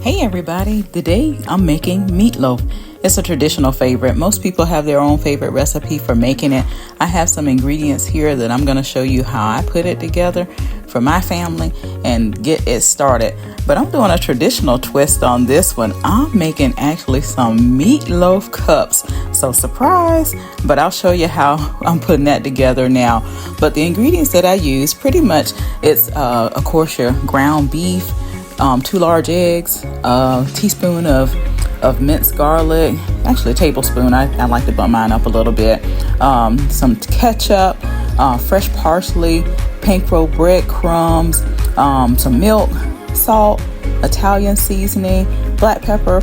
Hey everybody, today I'm making meatloaf. It's a traditional favorite. Most people have their own favorite recipe for making it. I have some ingredients here that I'm going to show you how I put it together for my family and get it started. But I'm doing a traditional twist on this one. I'm making actually some meatloaf cups. So surprise, but I'll show you how I'm putting that together now. But the ingredients that I use, pretty much it's of course your ground beef, 2 large eggs, a teaspoon of minced garlic, actually a tablespoon. I like to bump mine up a little bit. Some ketchup, fresh parsley, panko breadcrumbs, some milk, salt, Italian seasoning, black pepper,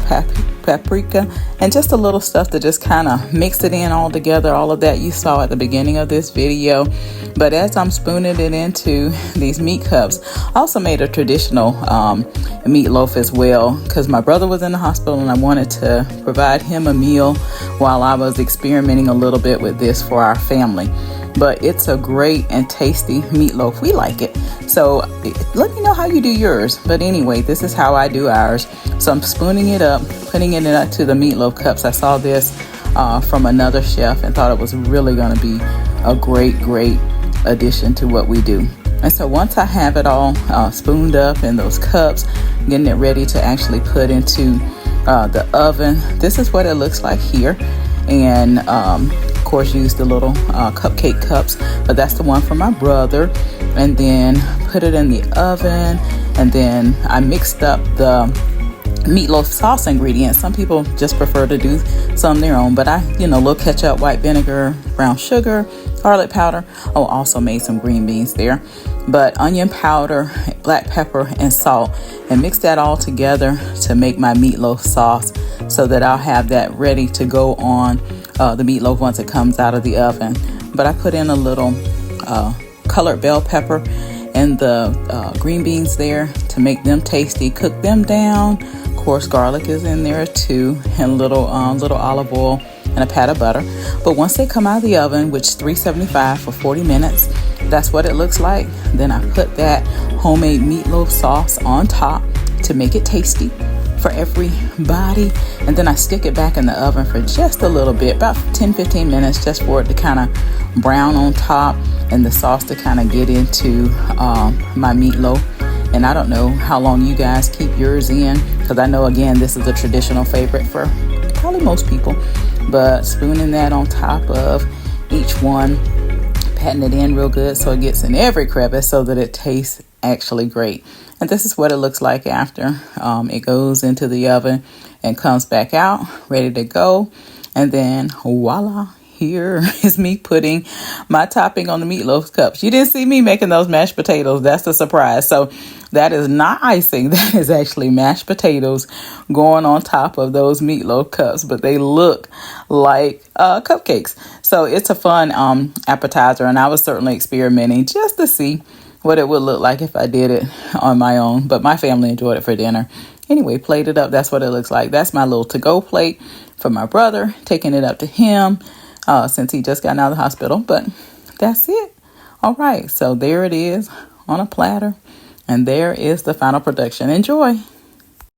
paprika, and just a little stuff to just kind of mix it in all together. All of that you saw at the beginning of this video. But as I'm spooning it into these meat cups, I also made a traditional meatloaf as well, because my brother was in the hospital and I wanted to provide him a meal while I was experimenting a little bit with this for our family. But it's a great and tasty meatloaf. We like it. So let me know how you do yours. But anyway, this is how I do ours. So I'm spooning it up, putting it into the meatloaf cups. I saw this from another chef and thought it was really going to be a great addition to what we do. And so once I have it all spooned up in those cups, getting it ready to actually put into the oven, this is what it looks like here. And of course use the little cupcake cups, but that's the one for my brother. And then put it in the oven, and then I mixed up the meatloaf sauce ingredients. Some people just prefer to do some their own, but I, little ketchup, white vinegar, brown sugar, garlic powder. Oh, also made some green beans there, but onion powder, black pepper, and salt, and mix that all together to make my meatloaf sauce, so that I'll have that ready to go on the meatloaf once it comes out of the oven. But I put in a little colored bell pepper and the green beans there to make them tasty. Cook them down. Of course, garlic is in there too, and little olive oil and a pat of butter. But once they come out of the oven, which is 375 for 40 minutes, that's what it looks like. Then I put that homemade meatloaf sauce on top to make it tasty for everybody. And then I stick it back in the oven for just a little bit, about 10-15 minutes, just for it to kind of brown on top and the sauce to kind of get into my meatloaf. And I don't know how long you guys keep yours in, because I know, again, this is a traditional favorite for probably most people. But spooning that on top of each one, patting it in real good so it gets in every crevice so that it tastes actually great. And this is what it looks like after it goes into the oven and comes back out ready to go. And then voila, here is me putting my topping on the meatloaf cups. You didn't see me making those mashed potatoes. That's the surprise. So that is not icing. That is actually mashed potatoes going on top of those meatloaf cups, but they look like cupcakes. So it's a fun appetizer, and I was certainly experimenting just to see what it would look like if I did it on my own. But my family enjoyed it for dinner. Anyway, plated up. That's what it looks like. That's my little to-go plate for my brother, taking it up to him since he just got out of the hospital. But that's it. All right. So there it is on a platter. And there is the final production. Enjoy.